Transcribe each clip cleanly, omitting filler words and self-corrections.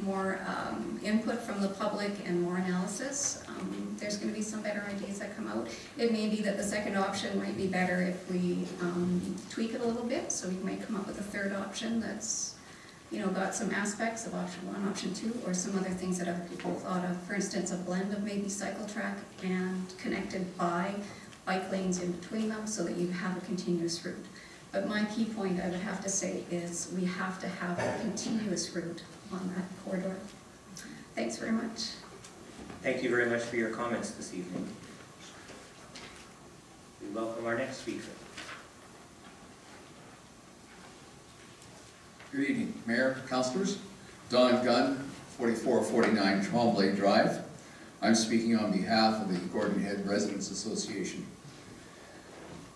more input from the public and more analysis, there's going to be some better ideas that come out. It may be that the second option might be better if we tweak it a little bit, so we might come up with a third option that's, you know, got some aspects of option 1, option 2, or some other things that other people thought of. For instance, a blend of maybe cycle track and connected by bike lanes in between them so that you have a continuous route. But my key point I would have to say is we have to have a continuous route on that corridor. Thanks very much. Thank you very much for your comments this evening. We welcome our next speaker. Good evening, Mayor, Councillors. Don Gunn, 4449 Tremblay Drive. I'm speaking on behalf of the Gordon Head Residents Association.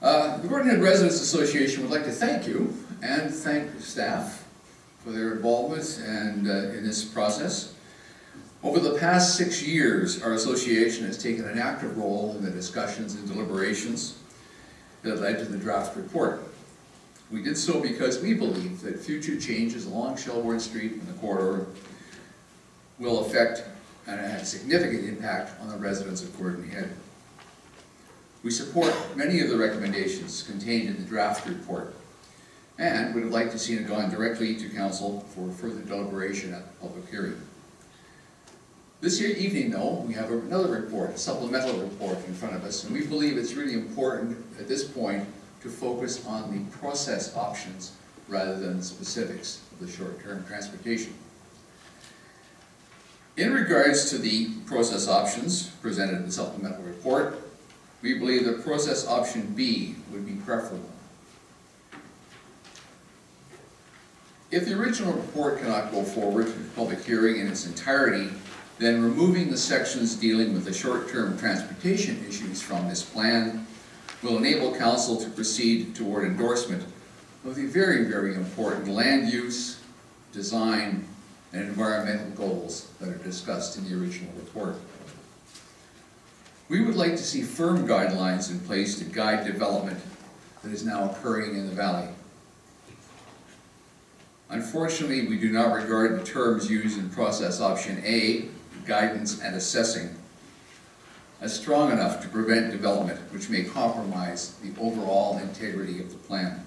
The Gordon Head Residents Association would like to thank you and thank staff for their involvement and in this process. Over the past 6 years, our association has taken an active role in the discussions and deliberations that led to the draft report. We did so because we believe that future changes along Shelbourne Street and the corridor will affect and have a significant impact on the residents of Gordon Head. We support many of the recommendations contained in the draft report and would have liked to see it gone directly to Council for further deliberation at the public hearing. This evening, though, we have another report, a supplemental report in front of us, and we believe it's really important at this point to focus on the process options rather than the specifics of the short-term transportation. In regards to the process options presented in the supplemental report, we believe that process option B would be preferable. If the original report cannot go forward to the public hearing in its entirety, then removing the sections dealing with the short-term transportation issues from this plan will enable Council to proceed toward endorsement of the very, very important land use, design, and environmental goals that are discussed in the original report. We would like to see firm guidelines in place to guide development that is now occurring in the valley. Unfortunately, we do not regard the terms used in process option A, guidance and assessing, as strong enough to prevent development which may compromise the overall integrity of the plan.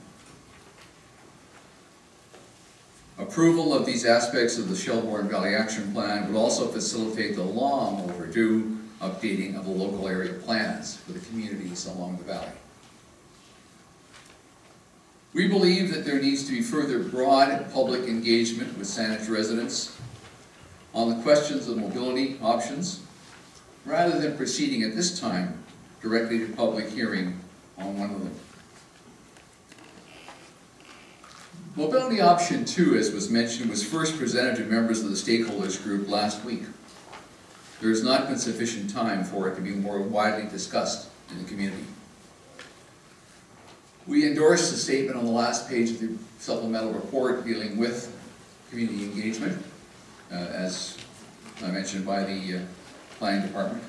Approval of these aspects of the Shelbourne Valley Action Plan would also facilitate the long overdue updating of the local area plans for the communities along the valley. We believe that there needs to be further broad public engagement with Saanich residents on the questions of mobility options, rather than proceeding at this time directly to public hearing on one of them. Mobility option 2, as was mentioned, was first presented to members of the stakeholders group last week. There has not been sufficient time for it to be more widely discussed in the community. We endorse the statement on the last page of the supplemental report dealing with community engagement, as I mentioned by the planning department.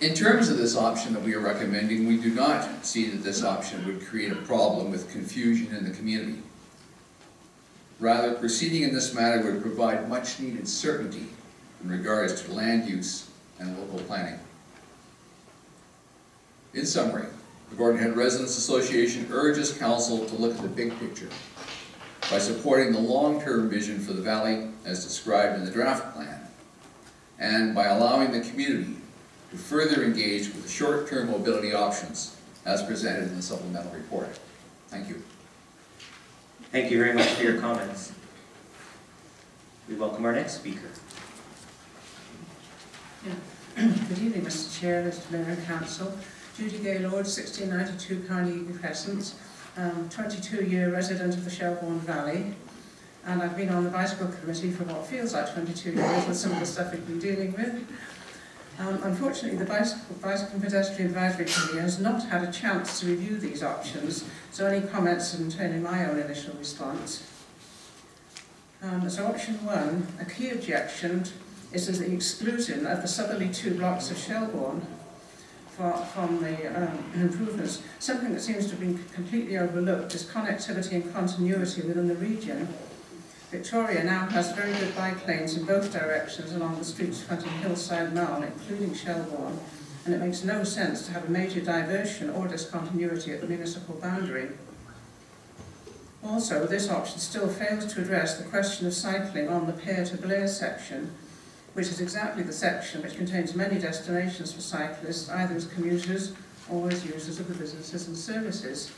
In terms of this option that we are recommending, we do not see that this option would create a problem with confusion in the community. Rather, proceeding in this matter would provide much needed certainty in regards to land use and local planning. In summary, the Gordon Head Residents Association urges Council to look at the big picture by supporting the long-term vision for the valley as described in the draft plan, and by allowing the community to further engage with the short-term mobility options as presented in the supplemental report. Thank you. Thank you very much for your comments. We welcome our next speaker. Good evening, Mr. Chair, Mr. Mayor and Council. Judy Gaylord, 1692 Carnegie Crescent, 22-year resident of the Shelbourne Valley, and I've been on the bicycle committee for what feels like 22 years with some of the stuff we've been dealing with. Unfortunately, the Bicycle and Pedestrian Advisory Committee has not had a chance to review these options, so any comments and only my own initial response. So option 1, a key objection is to the exclusion of the southerly 2 blocks of Shelbourne from the improvements. Something that seems to have been completely overlooked is connectivity and continuity within the region. Victoria now has very good bike lanes in both directions along the streets fronting Hillside Mall, including Shelbourne, and it makes no sense to have a major diversion or discontinuity at the municipal boundary. Also, this option still fails to address the question of cycling on the Pear to Blair section, which is exactly the section which contains many destinations for cyclists, either as commuters or as users of the businesses and services.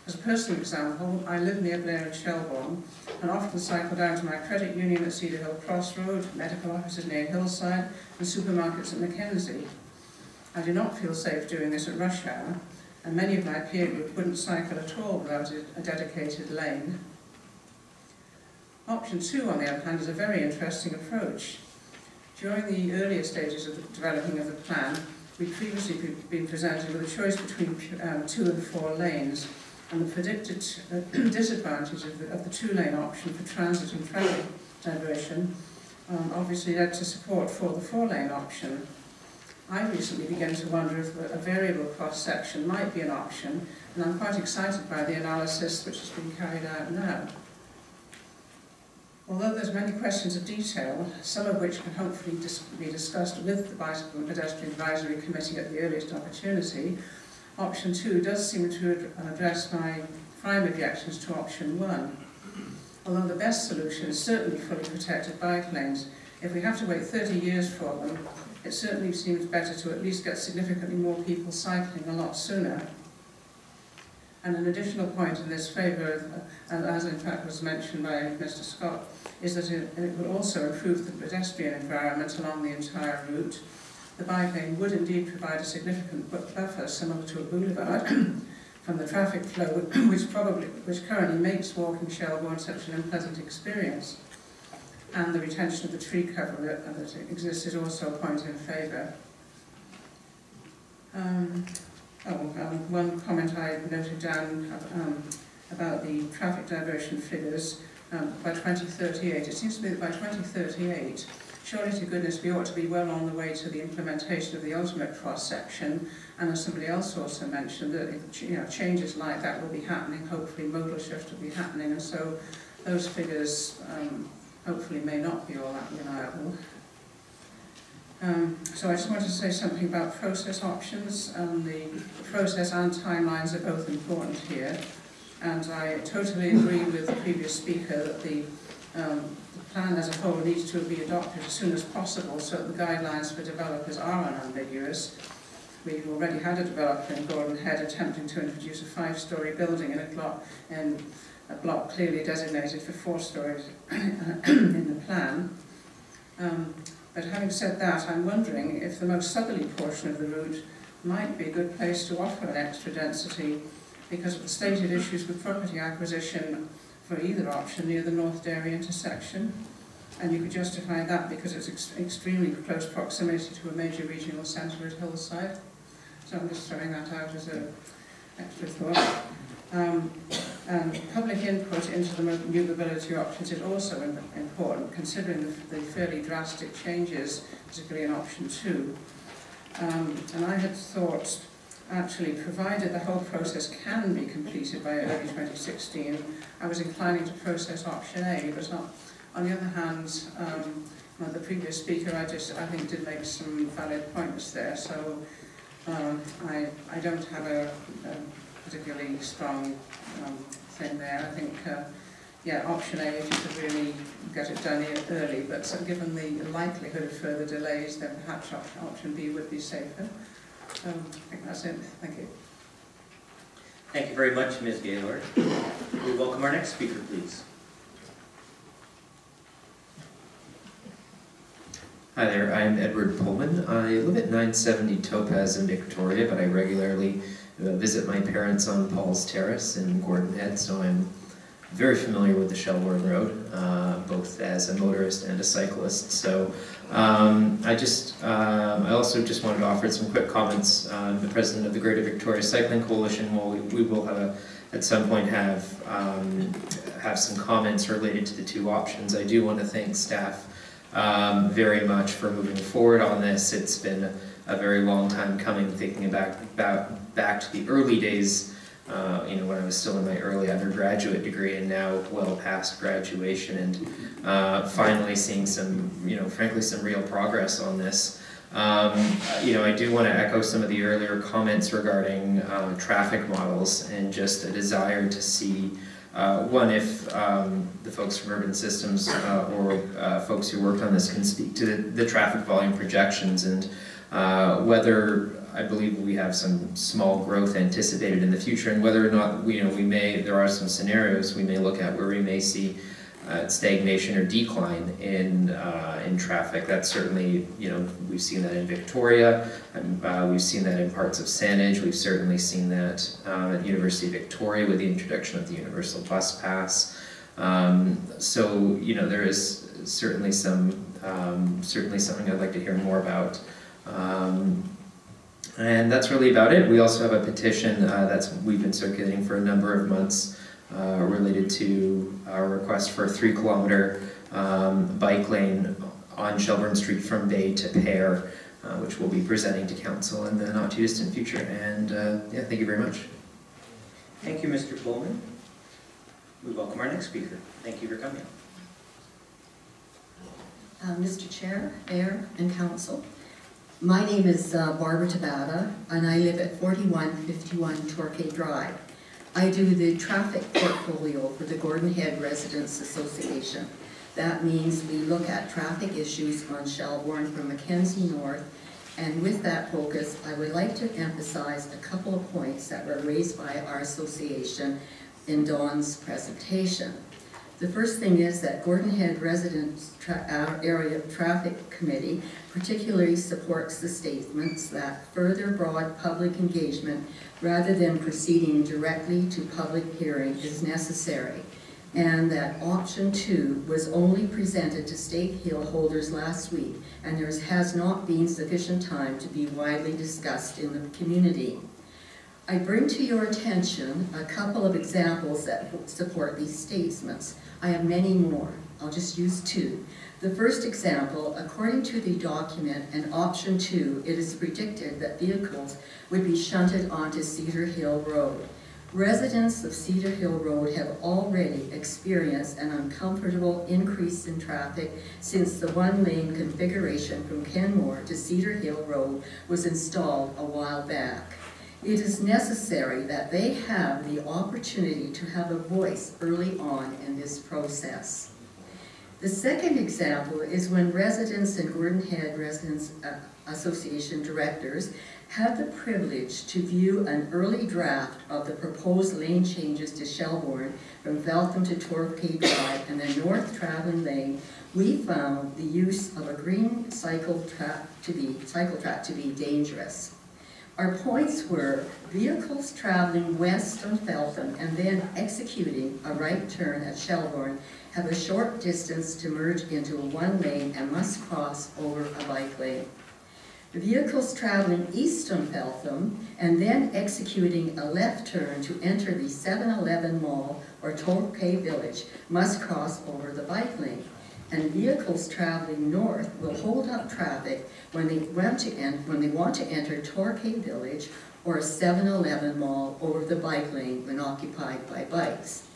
As a personal example, I live near Blair and Shelbourne and often cycle down to my credit union at Cedar Hill Crossroad, medical offices near Hillside and supermarkets at Mackenzie. I do not feel safe doing this at rush hour, and many of my peer group wouldn't cycle at all without a dedicated lane. Option 2, on the other hand, is a very interesting approach. During the earlier stages of the developing of the plan, we'd previously been presented with a choice between 2 and 4 lanes, and the predicted disadvantage of the 2-lane option for transit and traffic diversion obviously led to support for the 4-lane option. I recently began to wonder if a variable cross-section might be an option, and I'm quite excited by the analysis which has been carried out now. Although there's many questions of detail, some of which can hopefully be discussed with the Bicycle and Pedestrian Advisory Committee at the earliest opportunity, option 2 does seem to address my prime objections to option 1. Although the best solution is certainly fully protected bike lanes, if we have to wait 30 years for them, it certainly seems better to at least get significantly more people cycling a lot sooner. And an additional point in this favour, and as in fact was mentioned by Mr. Scott, is that it would also improve the pedestrian environment along the entire route. The bike lane would indeed provide a significant buffer, similar to a boulevard, from the traffic flow, which currently makes walking Shelbourne such an unpleasant experience. And the retention of the tree cover that exists is also a point in favour. One comment I noted down about the traffic diversion figures by 2038. It seems to me that by 2038, surely to goodness we ought to be well on the way to the implementation of the ultimate cross-section, and as somebody else also mentioned, that changes like that will be happening, hopefully modal shift will be happening, and so those figures hopefully may not be all that reliable. So I just wanted to say something about process options. The process and timelines are both important here, and I totally agree with the previous speaker that the plan as a whole needs to be adopted as soon as possible so that the guidelines for developers are unambiguous. We've already had a developer in Gordon Head attempting to introduce a 5-storey building in a block clearly designated for 4 stories in the plan. But having said that, I'm wondering if the most southerly portion of the route might be a good place to offer an extra density because of the stated issues with property acquisition for either option near the North Derry intersection. And you could justify that because it's extremely close proximity to a major regional centre at Hillside. So I'm just throwing that out as an extra thought. And public input into the new mobility options is also important, considering the fairly drastic changes, particularly in option 2. And I had thought, actually, provided the whole process can be completed by early 2016, I was inclining to process option A, but on the other hand, the previous speaker, I think did make some valid points there, so I don't have a particularly strong thing there. I think, option A, if you could really get it done early, but given the likelihood of further delays, then perhaps option B would be safer. So I think that's it. Thank you. Thank you very much, Ms. Gaylord. We welcome our next speaker, please. Hi there, I'm Edward Pullman. I live at 970 Topaz in Victoria, but I regularly visit my parents on Paul's Terrace in Gordon Head, so I'm very familiar with the Shelbourne Road, both as a motorist and a cyclist. So I also just wanted to offer some quick comments. I'm the president of the Greater Victoria Cycling Coalition. We will have at some point have some comments related to the 2 options. I do want to thank staff very much for moving forward on this. It's been a very long time coming, thinking back to the early days when I was still in my early undergraduate degree and now well past graduation, and finally seeing some, frankly, some real progress on this. I do want to echo some of the earlier comments regarding traffic models and just a desire to see, one, if the folks from Urban Systems or folks who worked on this can speak to the traffic volume projections, and whether, I believe we have some small growth anticipated in the future, and whether or not there are some scenarios we may look at where we may see stagnation or decline in traffic. That's certainly, we've seen that in Victoria, and we've seen that in parts of Saanich. We've certainly seen that at the University of Victoria with the introduction of the Universal Bus Pass. So, there is certainly something I'd like to hear more about. And that's really about it. We also have a petition we've been circulating for a number of months related to our request for a 3-kilometer bike lane on Shelbourne Street from Bay to Pear, which we'll be presenting to Council in the not too distant future. And thank you very much. Thank you, Mr. Pullman. We welcome our next speaker. Thank you for coming. Mr. Chair, Mayor, and Council. My name is Barbara Tabata, and I live at 4151 Torquay Drive. I do the traffic portfolio for the Gordon Head Residents Association. That means we look at traffic issues on Shelbourne from Mackenzie North, and with that focus, I would like to emphasize a couple of points that were raised by our association in Dawn's presentation. The first thing is that Gordon Head Residents Area Traffic Committee particularly supports the statements that further broad public engagement rather than proceeding directly to public hearing is necessary, and that option 2 was only presented to stake holders last week, and there has not been sufficient time to be widely discussed in the community. I bring to your attention a couple of examples that support these statements. I have many more. I'll just use 2. The first example, according to the document and option 2, it is predicted that vehicles would be shunted onto Cedar Hill Road. Residents of Cedar Hill Road have already experienced an uncomfortable increase in traffic since the one-lane configuration from Kenmore to Cedar Hill Road was installed a while back. It is necessary that they have the opportunity to have a voice early on in this process. The second example is when residents and Gordon Head Residents Association directors had the privilege to view an early draft of the proposed lane changes to Shelbourne from Feltham to Torquay Drive and the north traveling lane. We found the use of a green cycle track to be dangerous. Our points were vehicles traveling west from Feltham and then executing a right turn at Shelbourne have a short distance to merge into a one lane and must cross over a bike lane. The vehicles traveling east from Feltham and then executing a left turn to enter the 7-Eleven Mall or Torquay Village must cross over the bike lane. And vehicles traveling north will hold up traffic when they want to enter Torquay Village or a 7-Eleven Mall over the bike lane when occupied by bikes.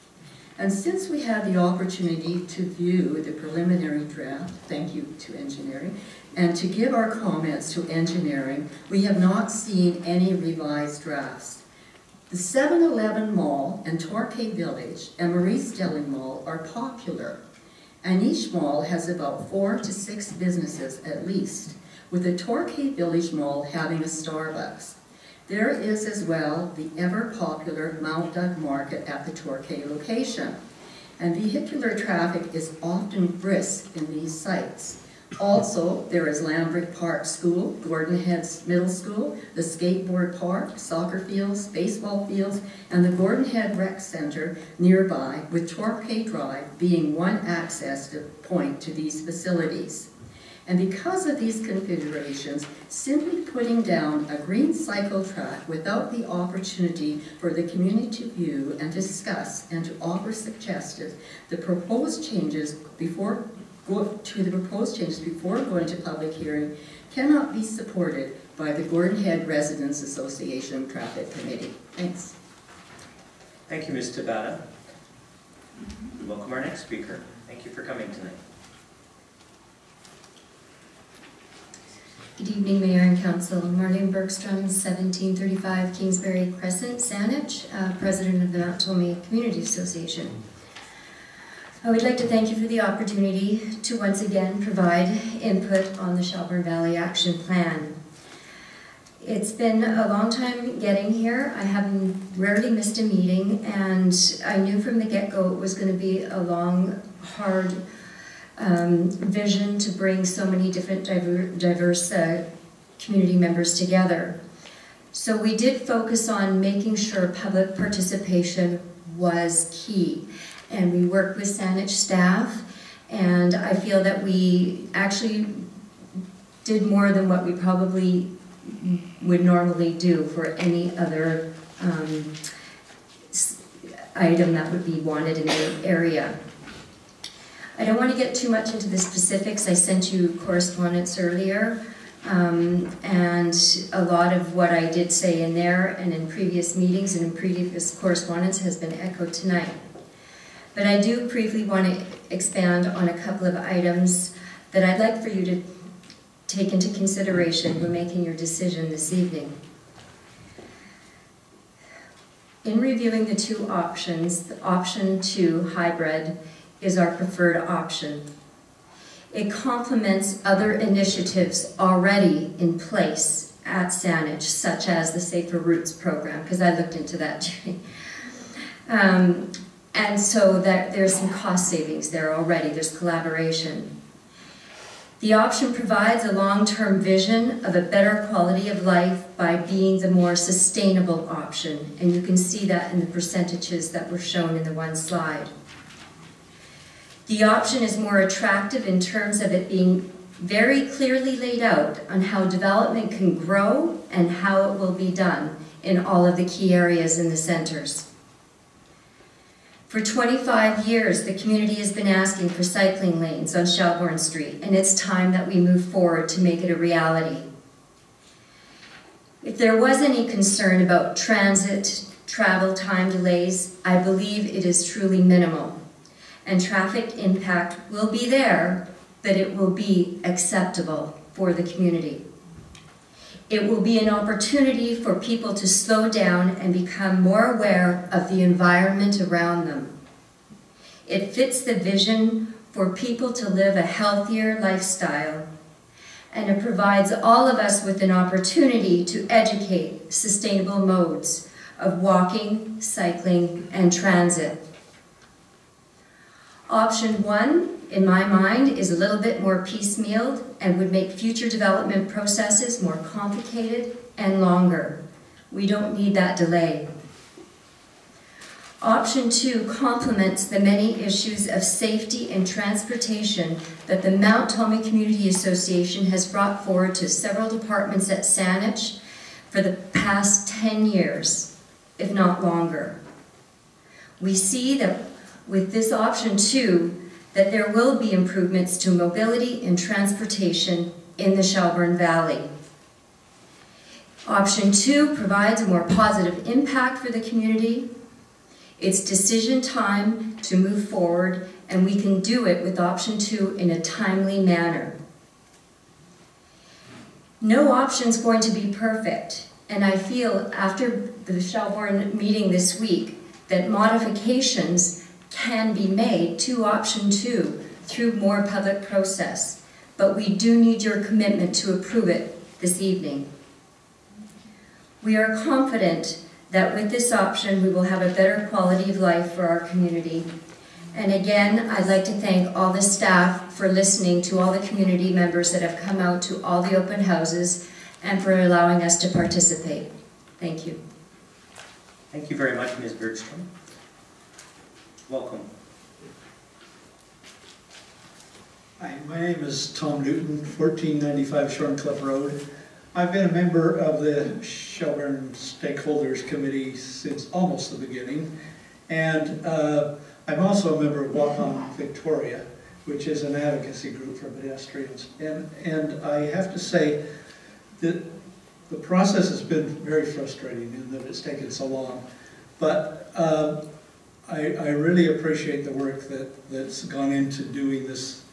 And since we had the opportunity to view the preliminary draft, thank you to engineering, and to give our comments to engineering, we have not seen any revised drafts. The 7-Eleven Mall and Torquay Village and Maurice Deli Mall are popular, and each mall has about 4 to 6 businesses at least, with the Torquay Village Mall having a Starbucks. There is as well the ever-popular Mount Doug Market at the Torquay location, and vehicular traffic is often brisk in these sites. Also, there is Lambrick Park School, Gordon Head's Middle School, the skateboard park, soccer fields, baseball fields, and the Gordon Head Rec Center nearby, with Torquay Drive being one access point to these facilities. And because of these configurations, simply putting down a green cycle track without the opportunity for the community to view and discuss and to offer suggestions, the proposed changes before going to public hearing cannot be supported by the Gordon Head Residents Association Traffic Committee. Thanks. Thank you, Ms. Tabata. We welcome our next speaker. Thank you for coming tonight. Good evening, Mayor and Council. Marlene Bergstrom, 1735 Kingsbury Crescent, Saanich, President of the Mount Ptolemy Community Association. I would like to thank you for the opportunity to once again provide input on the Shelburne Valley Action Plan. It's been a long time getting here. I have rarely missed a meeting, and I knew from the get-go it was going to be a long, hard vision to bring so many different diverse community members together. So we did focus on making sure public participation was key. And we worked with Saanich staff, and I feel that we actually did more than what we probably would normally do for any other item that would be wanted in the area. I don't want to get too much into the specifics. I sent you correspondence earlier, and a lot of what I did say in there and in previous meetings and in previous correspondence has been echoed tonight. But I do briefly want to expand on a couple of items that I'd like for you to take into consideration when making your decision this evening. In reviewing the two options, the option 2, hybrid, is our preferred option. It complements other initiatives already in place at Saanich, such as the Safer Routes program, because I looked into that too. And so that there's some cost savings there already, there's collaboration. The option provides a long-term vision of a better quality of life by being the more sustainable option, and you can see that in the percentages that were shown in the one slide. The option is more attractive in terms of it being very clearly laid out on how development can grow and how it will be done in all of the key areas in the centers. For 25 years, the community has been asking for cycling lanes on Shelbourne Street, and it's time that we move forward to make it a reality. If there was any concern about transit, travel time delays, I believe it is truly minimal. And traffic impact will be there, but it will be acceptable for the community. It will be an opportunity for people to slow down and become more aware of the environment around them. It fits the vision for people to live a healthier lifestyle, and it provides all of us with an opportunity to educate sustainable modes of walking, cycling, and transit. Option 1, in my mind, is a little bit more piecemealed and would make future development processes more complicated and longer. We don't need that delay. Option 2 complements the many issues of safety and transportation that the Mount Ptolemy Community Association has brought forward to several departments at Saanich for the past 10 years, if not longer. We see that with this option 2, that there will be improvements to mobility and transportation in the Shelburne Valley. Option 2 provides a more positive impact for the community. It's decision time to move forward, and we can do it with option 2 in a timely manner. No option's going to be perfect, and I feel after the Shelburne meeting this week that modifications can be made to option 2 through more public process, but we do need your commitment to approve it this evening. We are confident that with this option we will have a better quality of life for our community. And again, I'd like to thank all the staff for listening to all the community members that have come out to all the open houses and for allowing us to participate. Thank you. Thank you very much, Ms. Bergstrom. Welcome. Hi, my name is Tom Newton, 1495 Shorncliffe Road. I've been a member of the Shelburne Stakeholders Committee since almost the beginning, and I'm also a member of Walk On Victoria, which is an advocacy group for pedestrians. And I have to say that the process has been very frustrating in that it's taken so long. But I really appreciate the work that's gone into doing this,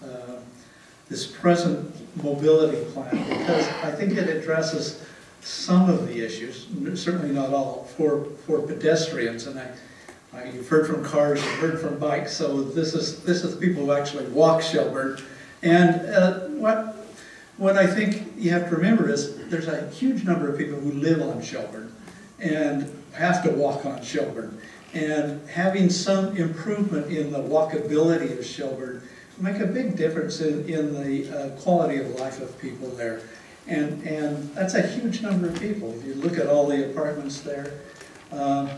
this present mobility plan, because I think it addresses some of the issues, certainly not all, for pedestrians. And you've heard from cars, you've heard from bikes, so this is people who actually walk Shelburne. And what I think you have to remember is there's a huge number of people who live on Shelburne and have to walk on Shelburne. And having some improvement in the walkability of Shelburne make a big difference in the quality of life of people there. And that's a huge number of people. If you look at all the apartments there, you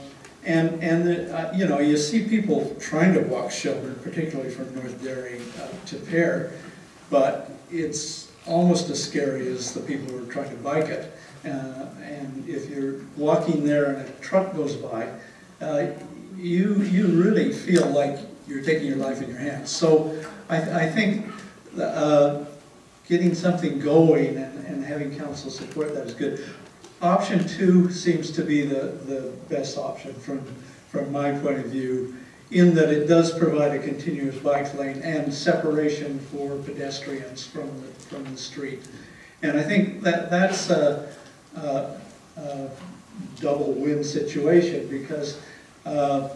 know, you see people trying to walk Shelburne, particularly from North Derry to Pear, but it's almost as scary as the people who are trying to bike it. And if you're walking there and a truck goes by, you really feel like you're taking your life in your hands. So I think getting something going and having council support that is good. Option 2 seems to be the best option from my point of view, in that it does provide a continuous bike lane and separation for pedestrians from the street. And I think that's a double win situation, because the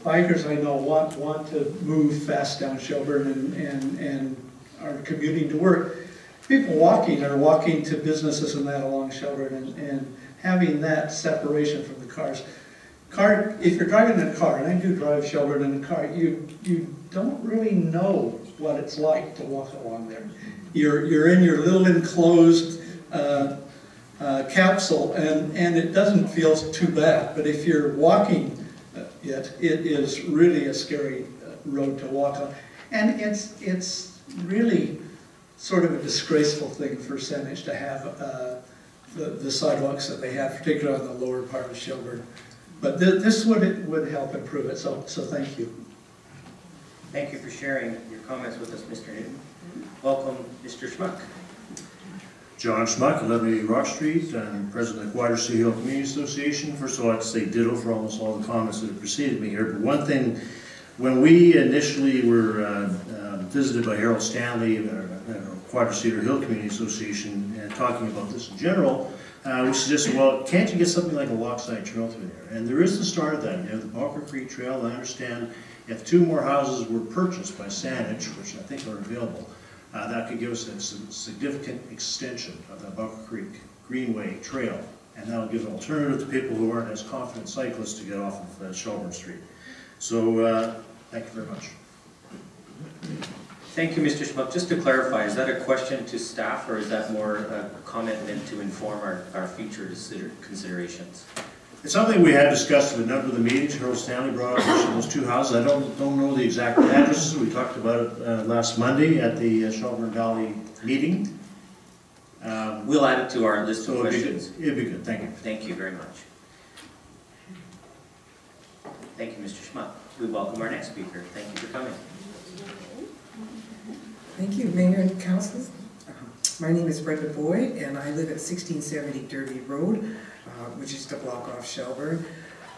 bikers I know want to move fast down Shelburne and are commuting to work. People walking are walking to businesses and that along Shelburne, and having that separation from the cars. If you're driving in a car, and I do drive Shelburne in a car, you don't really know what it's like to walk along there. You're in your little enclosed capsule, and it doesn't feel too bad. But if you're walking it is really a scary road to walk on. And it's really sort of a disgraceful thing for Saanich to have the sidewalks that they have, particularly on the lower part of Shelburne. But this would help improve it, so thank you. Thank you for sharing your comments with us, Mr. Newton. Welcome, Mr. Schmuck. John Schmuck, 1180 Rock Street. I'm president of the Quadra City Hill Community Association. First of all, I'd say ditto for almost all the comments that have preceded me here. But one thing, when we initially were visited by Harold Stanley, Quadra Cedar Hill Community Association, talking about this in general, we suggested, well, can't you get something like a walkside trail through there? And there is the start of that. You have the Balker Creek Trail. I understand if 2 more houses were purchased by Saanich, which I think are available, that could give us a significant extension of the Balker Creek Greenway Trail. And that will give an alternative to people who aren't as confident cyclists to get off of Shelburne Street. So, thank you very much. Thank you, Mr. Schmuck. Just to clarify, is that a question to staff, or is that more a comment meant to inform our future considerations? It's something we had discussed in a number of the meetings. Harold Stanley brought up those 2 houses. I don't know the exact addresses. We talked about it last Monday at the Shelburne Valley meeting. We'll add it to our list of questions. It'd be good. Thank you. Thank you very much. Thank you, Mr. Schmuck. We welcome our next speaker. Thank you for coming. Thank you, Mayor and Council. My name is Brenda Boyd, and I live at 1670 Derby Road, which is the block off Shelburne.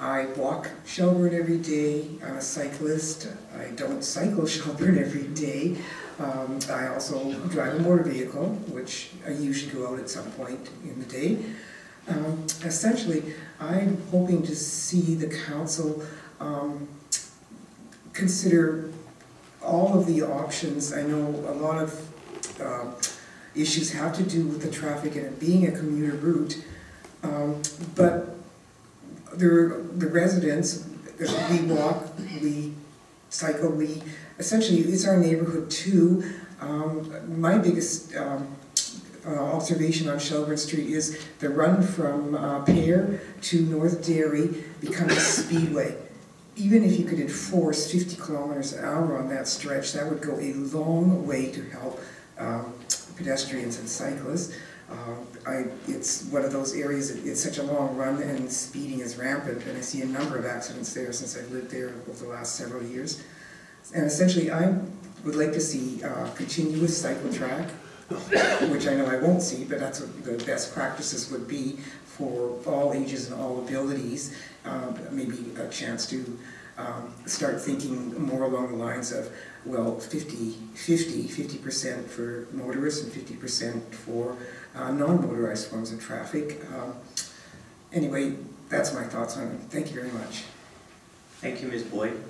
I walk Shelburne every day. I'm a cyclist. I don't cycle Shelburne every day. I also drive a motor vehicle, which I usually go out at some point in the day. Essentially, I'm hoping to see the council consider all of the options. I know a lot of issues have to do with the traffic and it being a commuter route, but the residents, we walk, we cycle, essentially it's our neighborhood too. My biggest observation on Shelburne Street is the run from Pear to North Derry becomes a speedway. Even if you could enforce 50 kilometers an hour on that stretch, that would go a long way to help pedestrians and cyclists. It's one of those areas, it's such a long run and speeding is rampant, and I see a number of accidents there since I've lived there over the last several years. And essentially, I would like to see a continuous cycle track, which I know I won't see, but that's what the best practices would be for all ages and all abilities, maybe a chance to start thinking more along the lines of, well, 50% for motorists and 50% for non-motorized forms of traffic. Anyway, that's my thoughts on it. Thank you very much. Thank you, Ms. Boyd.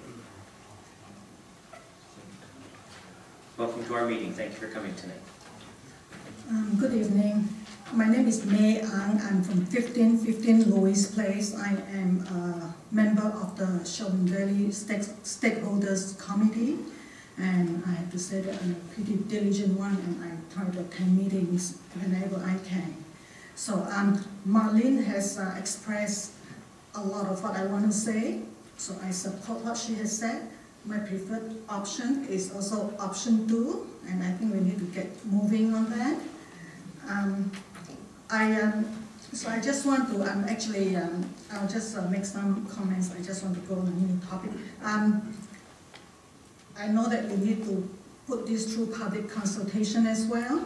Welcome to our meeting. Thank you for coming tonight. Good evening. My name is May Ang. I'm from 1515 Louis Place. I am a member of the Shelburne Valley Stakeholders Committee, and I have to say that I'm a pretty diligent one, and I try to attend meetings whenever I can. So Marlene has expressed a lot of what I want to say, so I support what she has said. My preferred option is also option 2, and I think we need to get moving on that. So I just want to, I'll just make some comments. I just want to go on a new topic. I know that we need to put this through public consultation as well.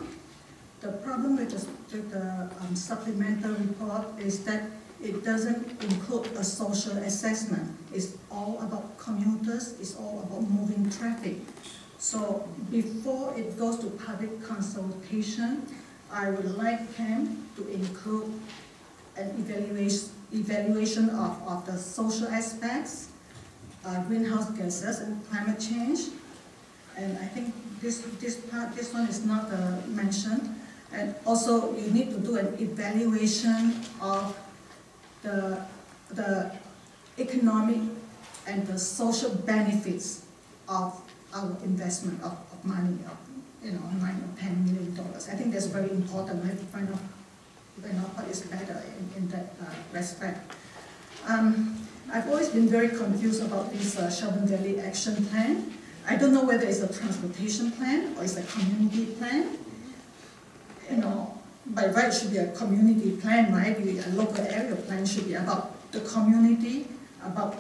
The problem with the supplemental report is that it doesn't include a social assessment. It's all about commuters, it's all about moving traffic. So before it goes to public consultation, I would like Cam to include an evaluation of the social aspects, greenhouse gases and climate change. And I think this one is not mentioned. And also you need to do an evaluation of the economic and the social benefits of our investment of money, of $9 or $10 million. I think that's very important. We have to find out what is better in that respect. I've always been very confused about this Shelburne Valley Action Plan. I don't know whether it's a transportation plan or it's a community plan. By right it should be a community plan, right? A local area plan should be about the community, about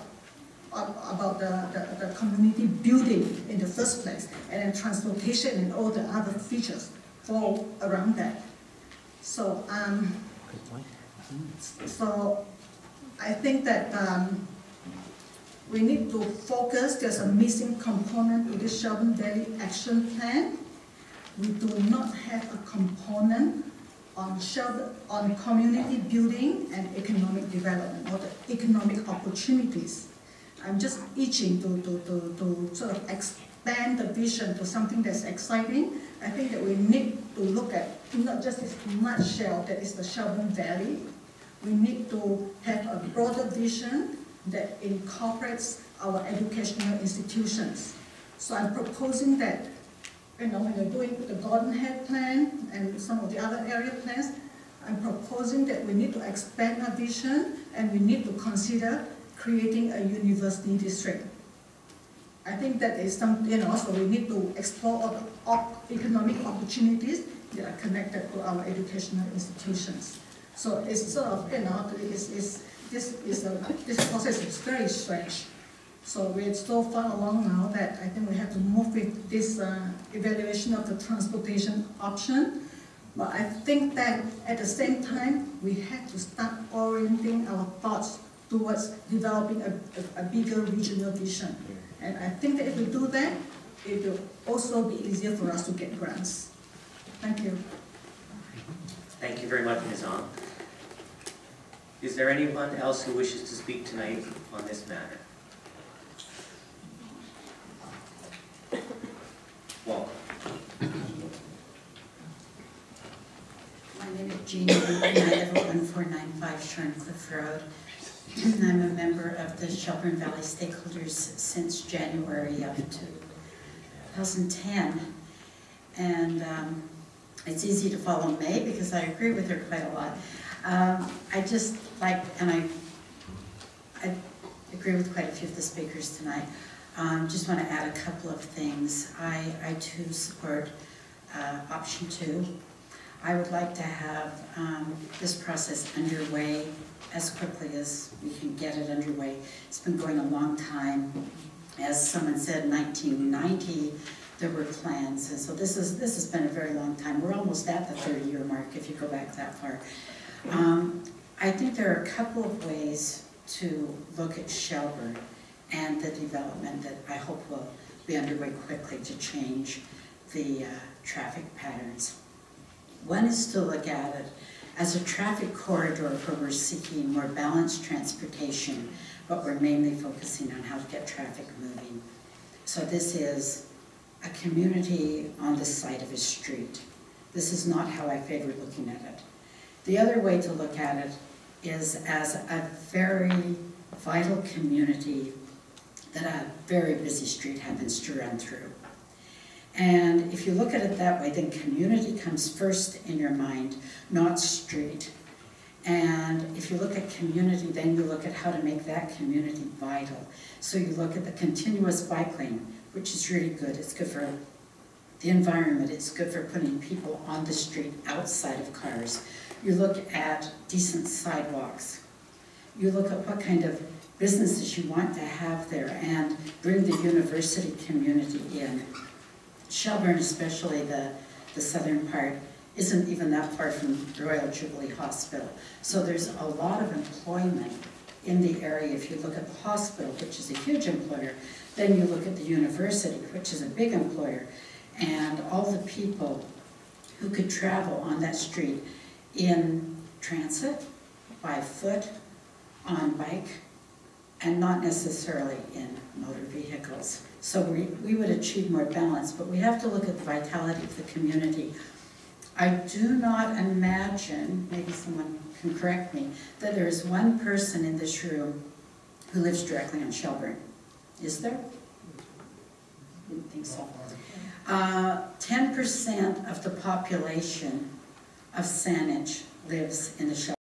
the community building in the first place, and then transportation and all the other features fall around that. So, so I think that we need to focus. There's a missing component to this Shelburne Valley Action Plan. We do not have a component on community building and economic development, or the economic opportunities. I'm just itching to sort of expand the vision to something that's exciting. I think that we need to look at not just this nutshell that is the Shelburne Valley. We need to have a broader vision that incorporates our educational institutions. So I'm proposing that, when you're doing the Gordon Head plan and some of the other area plans, I'm proposing that we need to expand our vision and we need to consider creating a university district. I think that is something, so we need to explore all the economic opportunities that are connected to our educational institutions. So it's sort of, this process is very strange. So we're so far along now that I think we have to move with this evaluation of the transportation option. But I think that at the same time, we have to start orienting our thoughts towards developing a bigger regional vision. And I think that if we do that, it will also be easier for us to get grants. Thank you. Thank you very much, Ms. Ang. Is there anyone else who wishes to speak tonight on this matter? Welcome. My name is Jean Newton, and I live at 1495 Sharncliffe Road. I'm a member of the Shelburne Valley Stakeholders since January of 2010. And it's easy to follow May because I agree with her quite a lot. I just like, and I agree with quite a few of the speakers tonight. Just want to add a couple of things. I too support option 2. I would like to have this process underway as quickly as we can get it underway. It's been going a long time. As someone said, 1990 there were plans, and so this has been a very long time. We're almost at the 30-year mark if you go back that far. I think there are a couple of ways to look at Shelburne and the development that I hope will be underway quickly to change the traffic patterns. One is to look at it as a traffic corridor where we're seeking more balanced transportation, but we're mainly focusing on how to get traffic moving. So this is a community on the side of a street. This is not how I favor looking at it. The other way to look at it is as a very vital community that a very busy street happens to run through. And if you look at it that way, then community comes first in your mind, not street. And if you look at community, then you look at how to make that community vital. So you look at the continuous bike lane, which is really good. It's good for the environment. It's good for putting people on the street outside of cars. You look at decent sidewalks. You look at what kind of businesses you want to have there and bring the university community in. Shelburne, especially the southern part, isn't even that far from Royal Jubilee Hospital. So there's a lot of employment in the area. If you look at the hospital, which is a huge employer, then you look at the university, which is a big employer, and all the people who could travel on that street in transit, by foot, on bike, and not necessarily in motor vehicles. So we would achieve more balance, but we have to look at the vitality of the community. I do not imagine, maybe someone can correct me, that there is one person in this room who lives directly on Shelburne. Is there? Didn't think so. 10% of the population of Saanich lives in the Shelburne